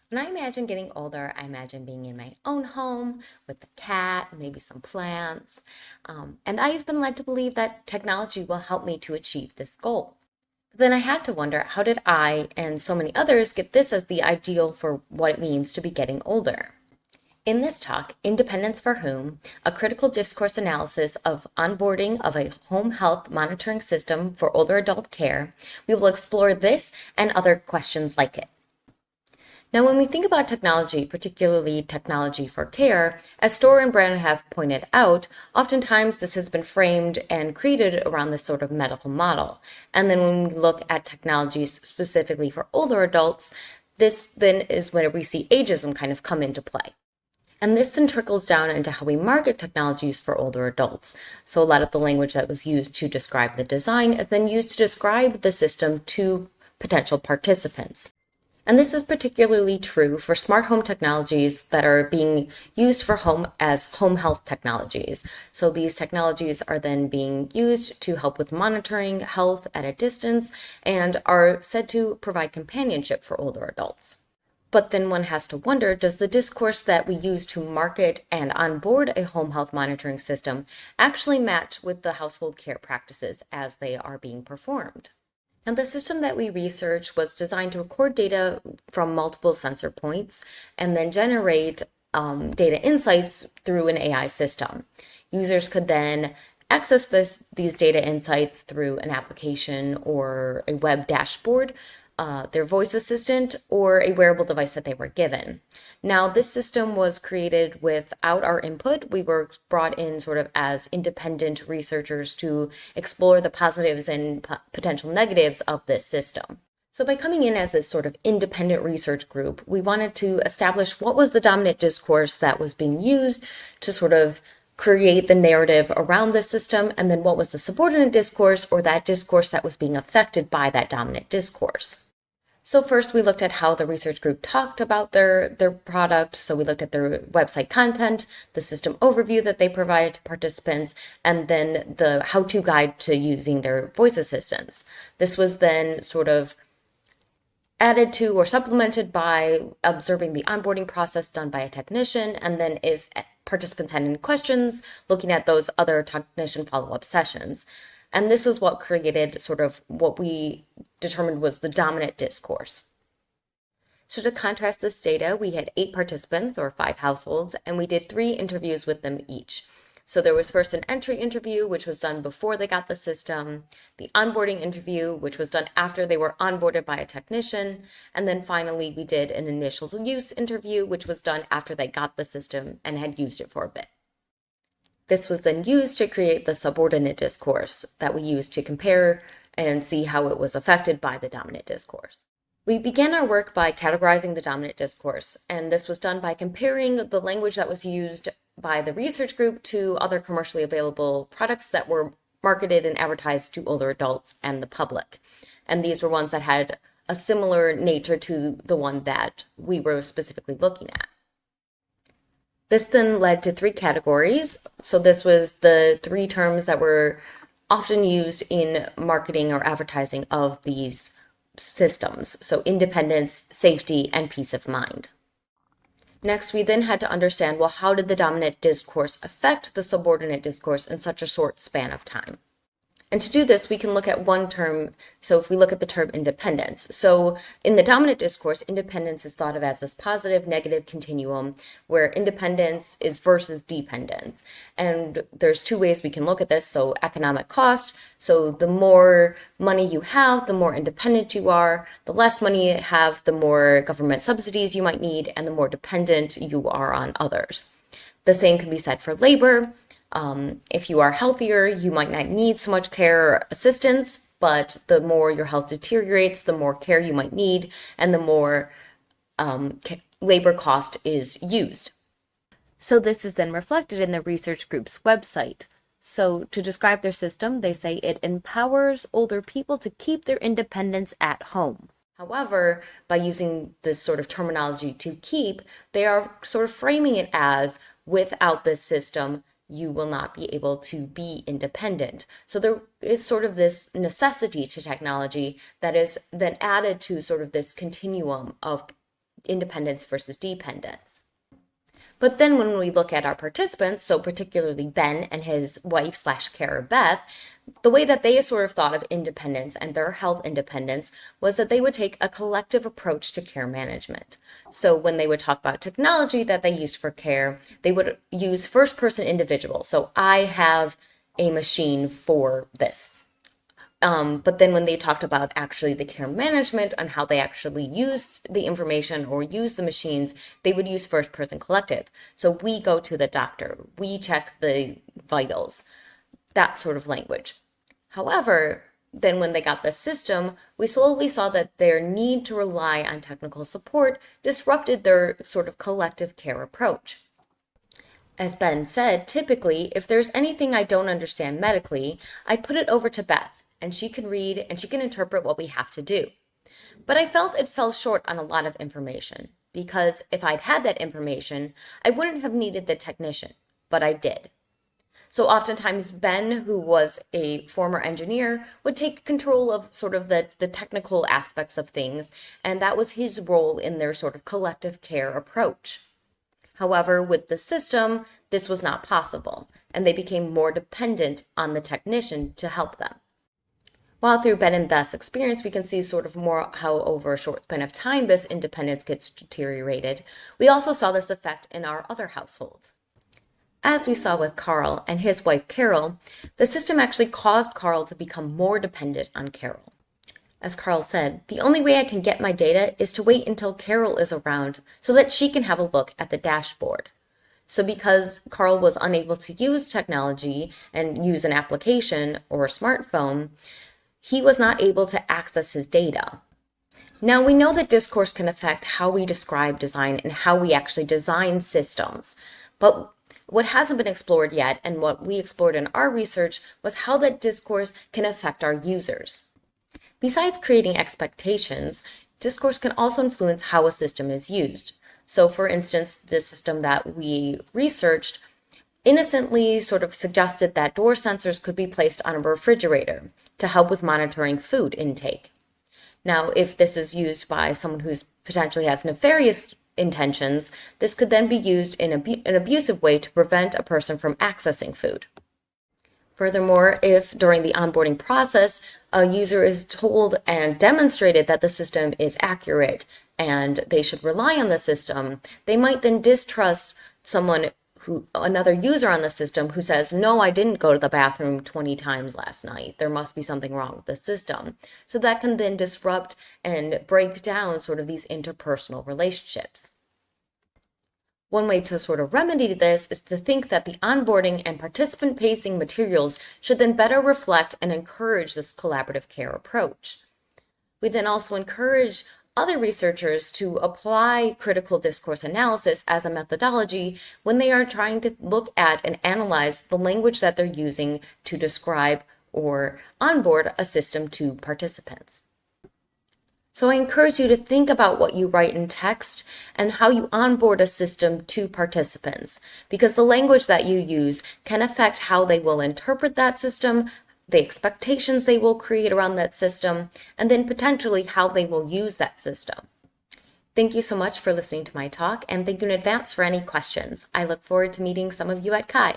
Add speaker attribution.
Speaker 1: When I imagine getting older, I imagine being in my own home with a cat, maybe some plants. And I've been led to believe that technology will help me to achieve this goal. But then I had to wonder, how did I and so many others get this as the ideal for what it means to be getting older? In this talk, Independence for Whom, a critical discourse analysis of onboarding of a home health monitoring system for older adult care, we will explore this and other questions like it. Now, when we think about technology, particularly technology for care, as Storer and Brennan have pointed out, oftentimes this has been framed and created around this sort of medical model. And then when we look at technologies specifically for older adults, this then is where we see ageism kind of come into play. And this then trickles down into how we market technologies for older adults. So a lot of the language that was used to describe the design is then used to describe the system to potential participants. And this is particularly true for smart home technologies that are being used for home health technologies. So these technologies are then being used to help with monitoring health at a distance and are said to provide companionship for older adults. But then one has to wonder, does the discourse that we use to market and onboard a home health monitoring system actually match with the household care practices as they are being performed? And the system that we researched was designed to record data from multiple sensor points and then generate data insights through an AI system. Users could then access these data insights through an application or a web dashboard, their voice assistant, or a wearable device that they were given. Now, this system was created without our input. We were brought in sort of as independent researchers to explore the positives and potential negatives of this system. So by coming in as this sort of independent research group, we wanted to establish what was the dominant discourse that was being used to sort of create the narrative around this system, and then what was the subordinate discourse or that discourse that was being affected by that dominant discourse. So first we looked at how the research group talked about their product. So we looked at their website content, the system overview that they provided to participants, and then the how-to guide to using their voice assistants. This was then sort of added to or supplemented by observing the onboarding process done by a technician, and then if participants had any questions, looking at those other technician follow-up sessions. And this is what created sort of what we determined was the dominant discourse. So to contrast this data, we had 8 participants or 5 households, and we did 3 interviews with them each. So there was first an entry interview, which was done before they got the system, the onboarding interview, which was done after they were onboarded by a technician, and then finally we did an initial use interview, which was done after they got the system and had used it for a bit. This was then used to create the subordinate discourse that we used to compare and see how it was affected by the dominant discourse. We began our work by categorizing the dominant discourse, and this was done by comparing the language that was used by the research group to other commercially available products that were marketed and advertised to older adults and the public. And these were ones that had a similar nature to the one that we were specifically looking at. This then led to 3 categories. So this was the 3 terms that were often used in marketing or advertising of these systems. So independence, safety, and peace of mind. Next, we then had to understand, well, how did the dominant discourse affect the subordinate discourse in such a short span of time? And to do this, we can look at one term. So if we look at the term independence, so in the dominant discourse, independence is thought of as this positive, negative continuum where independence is versus dependence. And there's 2 ways we can look at this. So economic cost. So the more money you have, the more independent you are. The less money you have, the more government subsidies you might need, and the more dependent you are on others. The same can be said for labor. If you are healthier, you might not need so much care or assistance, but the more your health deteriorates, the more care you might need, and the more labor cost is used. So this is then reflected in the research group's website. So to describe their system, they say it empowers older people to keep their independence at home. However, by using this sort of terminology to keep, they are sort of framing it as without this system, you will not be able to be independent. So there is sort of this necessity to technology that is then added to sort of this continuum of independence versus dependence. But then when we look at our participants, so particularly Ben and his wife/carer Beth, the way that they sort of thought of independence and their health independence was that they would take a collective approach to care management. So when they would talk about technology that they used for care, they would use first-person individual. So I have a machine for this. But then when they talked about actually the care management and how they actually used the information or used the machines, they would use first person collective. So we go to the doctor, we check the vitals, that sort of language. However, then when they got the system, we slowly saw that their need to rely on technical support disrupted their sort of collective care approach. As Ben said, typically, if there's anything I don't understand medically, I put it over to Beth, and she can read and she can interpret what we have to do. But I felt it fell short on a lot of information, because if I'd had that information, I wouldn't have needed the technician, but I did. So oftentimes Ben, who was a former engineer, would take control of sort of the technical aspects of things, and that was his role in their sort of collective care approach. However, with the system, this was not possible, and they became more dependent on the technician to help them. While through Ben and Beth's experience, we can see sort of more how over a short span of time this independence gets deteriorated, we also saw this effect in our other households. As we saw with Carl and his wife Carol, the system actually caused Carl to become more dependent on Carol. As Carl said, the only way I can get my data is to wait until Carol is around so that she can have a look at the dashboard. So because Carl was unable to use technology and use an application or a smartphone, he was not able to access his data. Now we know that discourse can affect how we describe design and how we actually design systems, but what hasn't been explored yet, and what we explored in our research, was how that discourse can affect our users. Besides creating expectations, discourse can also influence how a system is used. So for instance, the system that we researched innocently sort of suggested that door sensors could be placed on a refrigerator to help with monitoring food intake. Now, if this is used by someone who potentially has nefarious intentions, this could then be used in an abusive way to prevent a person from accessing food. Furthermore, if during the onboarding process, a user is told and demonstrated that the system is accurate and they should rely on the system, they might then distrust another user on the system who says, no, I didn't go to the bathroom 20 times last night. There must be something wrong with the system. So that can then disrupt and break down sort of these interpersonal relationships. One way to sort of remedy this is to think that the onboarding and participant-facing materials should then better reflect and encourage this collaborative care approach. We then also encourage other researchers to apply critical discourse analysis as a methodology when they are trying to look at and analyze the language that they're using to describe or onboard a system to participants. So I encourage you to think about what you write in text and how you onboard a system to participants, because the language that you use can affect how they will interpret that system, the expectations they will create around that system, and then potentially how they will use that system. Thank you so much for listening to my talk, and thank you in advance for any questions. I look forward to meeting some of you at CHI.